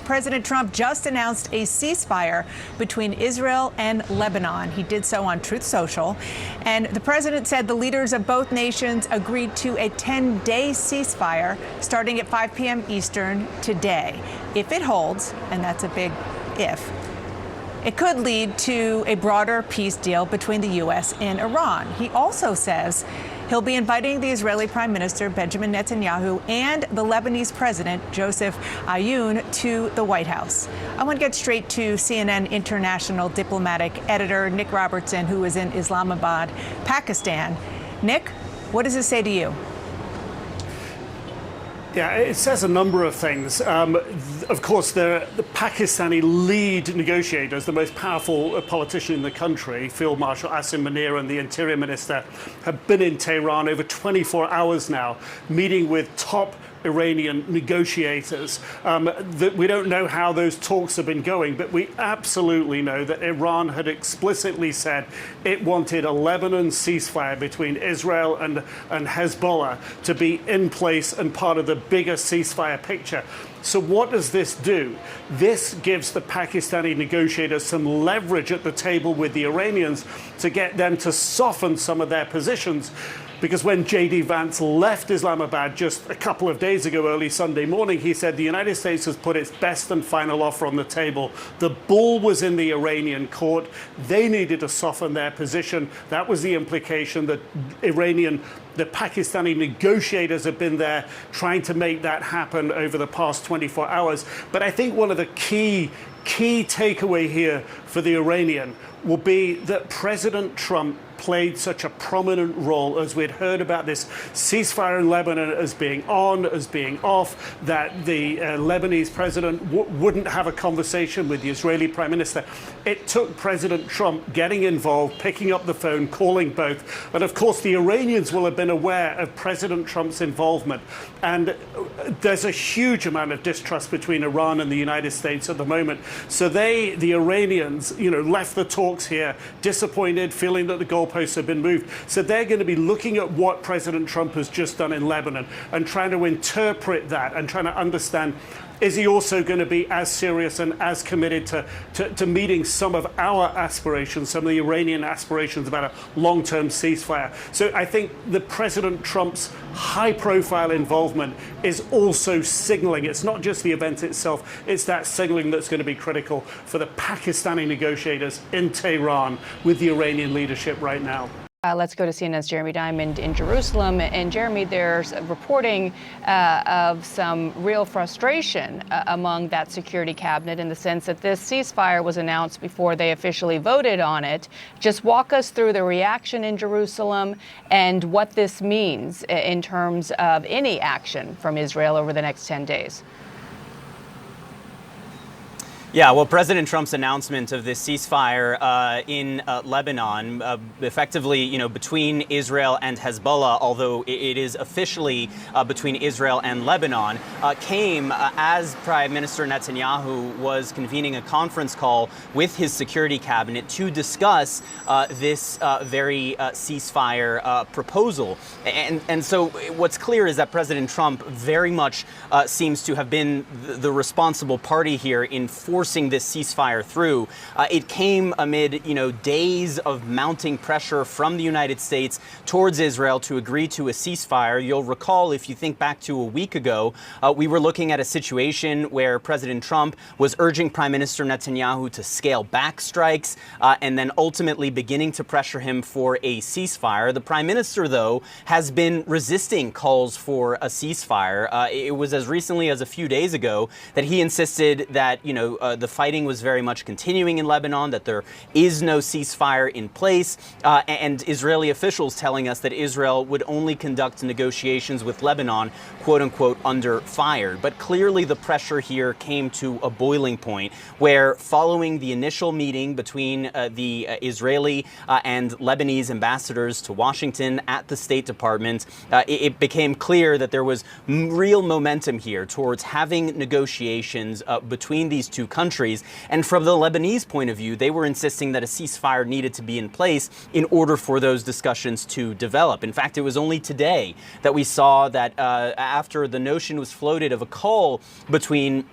President Trump just announced a ceasefire between Israel and Lebanon. He did so on Truth Social. And the president said the leaders of both nations agreed to a 10-day ceasefire starting at 5 p.m. Eastern today. If it holds, and that's a big if, it could lead to a broader peace deal between the U.S. and Iran. He also says he'll be inviting the Israeli Prime Minister Benjamin Netanyahu and the Lebanese President Joseph Aoun to the White House. I want to get straight to CNN international diplomatic editor Nick Robertson, who is in Islamabad, Pakistan. Nick, what does this say to you? Yeah, it says a number of things. Of course, the Pakistani lead negotiators, the most powerful politician in the country, Field Marshal Asim Munir and the Interior Minister, have been in Tehran over 24 hours now, meeting with top Iranian negotiators. We don't know how those talks have been going, but we absolutely know that Iran had explicitly said it wanted a Lebanon ceasefire between Israel and Hezbollah to be in place and part of the bigger ceasefire picture. So what does this do? This gives the Pakistani negotiators some leverage at the table with the Iranians to get them to soften some of their positions. Because when J.D. Vance left Islamabad just a couple of days ago, early Sunday morning, he said the United States has put its best and final offer on the table. The ball was in the Iranian court. They needed to soften their position. That was the implication that the Pakistani negotiators have been there trying to make that happen over the past 24 hours. But I think one of the key takeaway here for the Iranian will be that President Trump played such a prominent role, as we'd heard about this ceasefire in Lebanon as being on, as being off, that the Lebanese president wouldn't have a conversation with the Israeli prime minister. It took President Trump getting involved, picking up the phone, calling both. And of course, the Iranians will have been aware of President Trump's involvement. And there's a huge amount of distrust between Iran and the United States at the moment. So the Iranians, left the talks here disappointed, feeling that the goalposts have been moved. So they're going to be looking at what President Trump has just done in Lebanon and trying to interpret that and trying to understand, is he also going to be as serious and as committed to meeting some of our aspirations, some of the Iranian aspirations about a long-term ceasefire? So I think the President Trump's high-profile involvement is also signaling. It's not just the event itself, it's that signaling that's going to be critical for the Pakistani negotiators in Tehran with the Iranian leadership right now. Let's go to CNN's Jeremy Diamond in Jerusalem. And Jeremy, there's reporting of some real frustration among that security cabinet in the sense that this ceasefire was announced before they officially voted on it. Just walk us through the reaction in Jerusalem and what this means in terms of any action from Israel over the next 10 days. Yeah, well, President Trump's announcement of this ceasefire in Lebanon, effectively, between Israel and Hezbollah, although it is officially between Israel and Lebanon, came as Prime Minister Netanyahu was convening a conference call with his security cabinet to discuss this very ceasefire proposal. And so what's clear is that President Trump very much seems to have been the responsible party here in forcing this ceasefire through. It came amid, days of mounting pressure from the United States towards Israel to agree to a ceasefire. You'll recall, if you think back to a week ago, we were looking at a situation where President Trump was urging Prime Minister Netanyahu to scale back strikes and then ultimately beginning to pressure him for a ceasefire. The Prime Minister, though, has been resisting calls for a ceasefire. It was as recently as a few days ago that he insisted that, the fighting was very much continuing in Lebanon, that there is no ceasefire in place, and Israeli officials telling us that Israel would only conduct negotiations with Lebanon, quote unquote, under fire. But clearly the pressure here came to a boiling point where, following the initial meeting between the Israeli and Lebanese ambassadors to Washington at the State Department, it became clear that there was real momentum here towards having negotiations between these two countries. And from the Lebanese point of view, they were insisting that a ceasefire needed to be in place in order for those discussions to develop. In fact, it was only today that we saw that after the notion was floated of a call between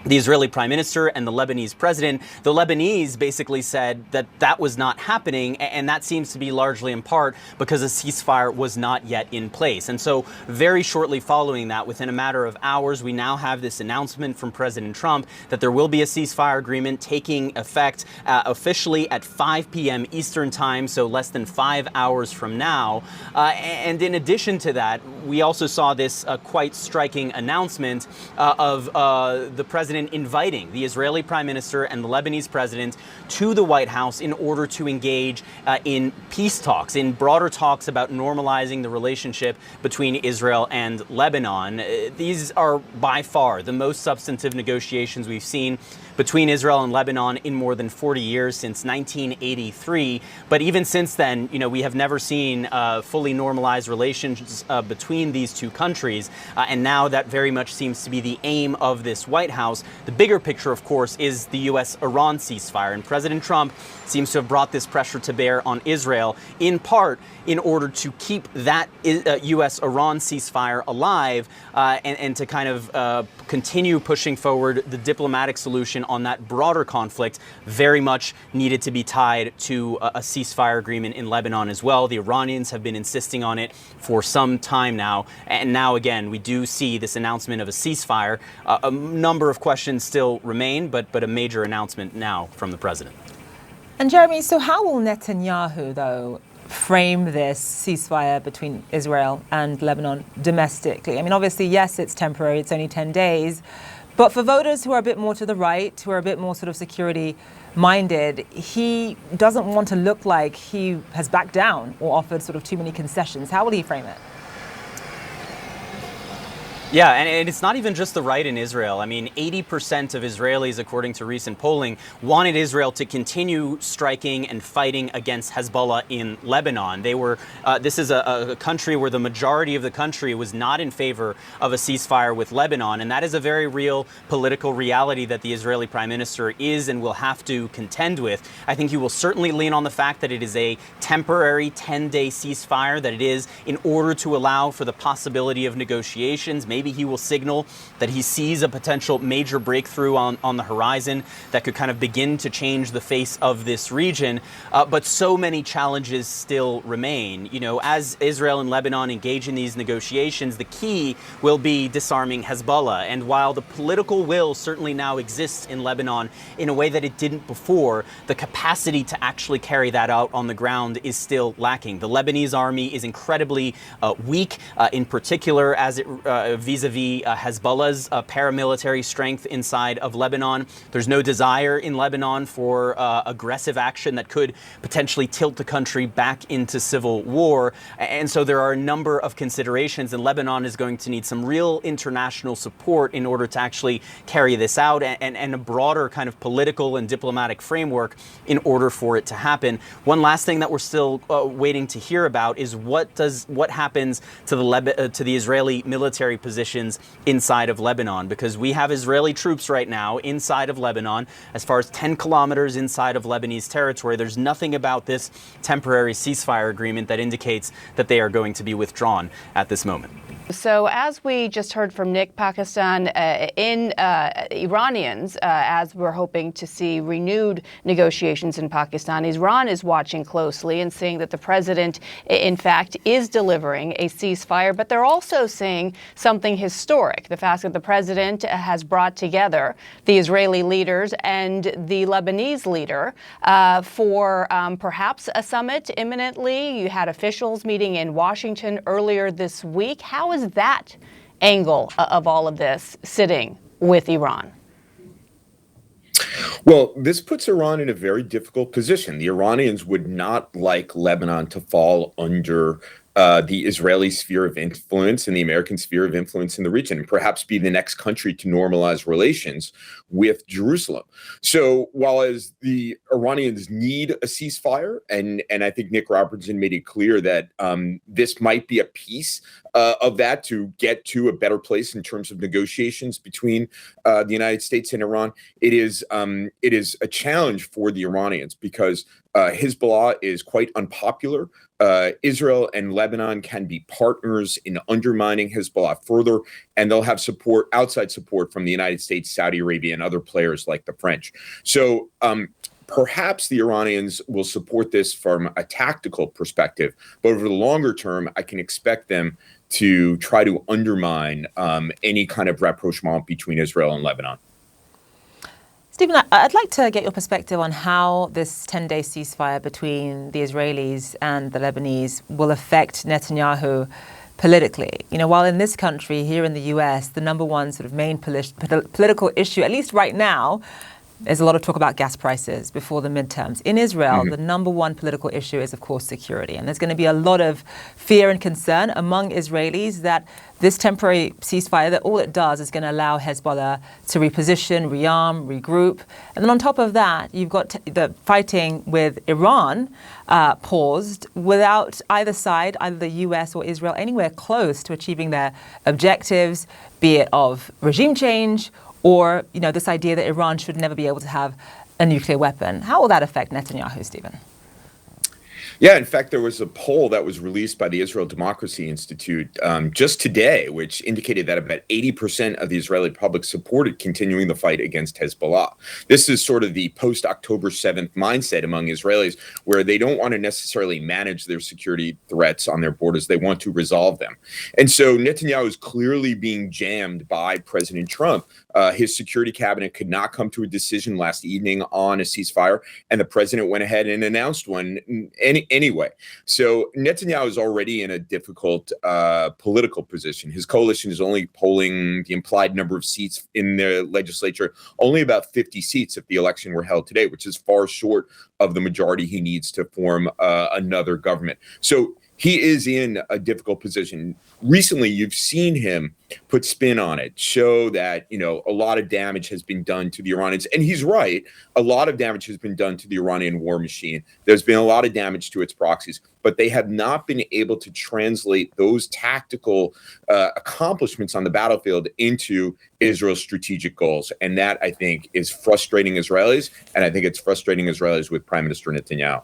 the Israeli prime minister and the Lebanese president. The Lebanese basically said that that was not happening, and that seems to be largely in part because a ceasefire was not yet in place. And so very shortly following that, within a matter of hours, we now have this announcement from President Trump that there will be a ceasefire agreement taking effect officially at 5 p.m. Eastern time, so less than 5 hours from now. And in addition to that, we also saw this quite striking announcement of the president inviting the Israeli prime minister and the Lebanese president to the White House in order to engage in peace talks, in broader talks about normalizing the relationship between Israel and Lebanon. These are by far the most substantive negotiations we've seen between Israel and Lebanon in more than 40 years, since 1983. But even since then, we have never seen fully normalized relations between these two countries. And now that very much seems to be the aim of this White House. The bigger picture, of course, is the U.S.-Iran ceasefire. And President Trump seems to have brought this pressure to bear on Israel, in part in order to keep that U.S.-Iran ceasefire alive and to kind of continue pushing forward the diplomatic solution on that broader conflict, very much needed to be tied to a ceasefire agreement in Lebanon as well. The Iranians have been insisting on it for some time now. And now, again, we do see this announcement of a ceasefire. A number of questions still remain, but a major announcement now from the president. And Jeremy, so how will Netanyahu, though, frame this ceasefire between Israel and Lebanon domestically? I mean, obviously, yes, it's temporary, it's only 10 days. But for voters who are a bit more to the right, who are a bit more sort of security minded, he doesn't want to look like he has backed down or offered sort of too many concessions. How will he frame it? Yeah, and it's not even just the right in Israel. I mean, 80% of Israelis, according to recent polling, wanted Israel to continue striking and fighting against Hezbollah in Lebanon. This is a country where the majority of the country was not in favor of a ceasefire with Lebanon, and that is a very real political reality that the Israeli prime minister is and will have to contend with. I think he will certainly lean on the fact that it is a temporary 10-day ceasefire, that it is in order to allow for the possibility of negotiations. Maybe he will signal that he sees a potential major breakthrough on the horizon that could kind of begin to change the face of this region. But so many challenges still remain. As Israel and Lebanon engage in these negotiations, the key will be disarming Hezbollah. And while the political will certainly now exists in Lebanon in a way that it didn't before, the capacity to actually carry that out on the ground is still lacking. The Lebanese army is incredibly weak, in particular as it vis-a-vis Hezbollah's paramilitary strength inside of Lebanon. There's no desire in Lebanon for aggressive action that could potentially tilt the country back into civil war. And so there are a number of considerations, and Lebanon is going to need some real international support in order to actually carry this out, and a broader kind of political and diplomatic framework in order for it to happen. One last thing that we're still waiting to hear about is what happens to the Israeli military positions inside of Lebanon, because we have Israeli troops right now inside of Lebanon, as far as 10 kilometers inside of Lebanese territory. There's nothing about this temporary ceasefire agreement that indicates that they are going to be withdrawn at this moment. So as we just heard from Nick, Pakistan, Iranians, as we're hoping to see renewed negotiations in Pakistan, Iran is watching closely and seeing that the president, in fact, is delivering a ceasefire. But they're also saying something historic, the fact that the president has brought together the Israeli leaders and the Lebanese leader for perhaps a summit imminently. You had officials meeting in Washington earlier this week. How is that angle of all of this sitting with Iran? Well, this puts Iran in a very difficult position. The Iranians would not like Lebanon to fall under the Israeli sphere of influence and the American sphere of influence in the region, and perhaps be the next country to normalize relations with Jerusalem. So while as the Iranians need a ceasefire, and I think Nick Robertson made it clear that this might be a piece of that to get to a better place in terms of negotiations between the United States and Iran, it is a challenge for the Iranians, because Hezbollah is quite unpopular. Israel and Lebanon can be partners in undermining Hezbollah further, and they'll have support, outside support from the United States, Saudi Arabia, and other players like the French. So perhaps the Iranians will support this from a tactical perspective, but over the longer term, I can expect them to try to undermine any kind of rapprochement between Israel and Lebanon. Stephen, I'd like to get your perspective on how this 10-day ceasefire between the Israelis and the Lebanese will affect Netanyahu politically. You know, while in this country, here in the US, the number one sort of main political issue, at least right now, there's a lot of talk about gas prices before the midterms. In Israel, the number one political issue is, of course, security. And there's going to be a lot of fear and concern among Israelis that this temporary ceasefire, that all it does is going to allow Hezbollah to reposition, rearm, regroup. And then on top of that, you've got the fighting with Iran paused without either side, either the US or Israel, anywhere close to achieving their objectives, be it of regime change or, you know, this idea that Iran should never be able to have a nuclear weapon. How will that affect Netanyahu, Stephen? Yeah, in fact, there was a poll that was released by the Israel Democracy Institute just today, which indicated that about 80% of the Israeli public supported continuing the fight against Hezbollah. This is sort of the post-October 7th mindset among Israelis, where they don't want to necessarily manage their security threats on their borders. They want to resolve them. And so Netanyahu is clearly being jammed by President Trump. His security cabinet could not come to a decision last evening on a ceasefire, and the president went ahead and announced one anyway. So Netanyahu is already in a difficult political position. His coalition is only polling the implied number of seats in the legislature, only about 50 seats if the election were held today, which is far short of the majority he needs to form another government. So he is in a difficult position. Recently, you've seen him put spin on it, show that, you know, a lot of damage has been done to the Iranians. And he's right. A lot of damage has been done to the Iranian war machine. There's been a lot of damage to its proxies, but they have not been able to translate those tactical accomplishments on the battlefield into Israel's strategic goals. And that, I think, is frustrating Israelis. And I think it's frustrating Israelis with Prime Minister Netanyahu.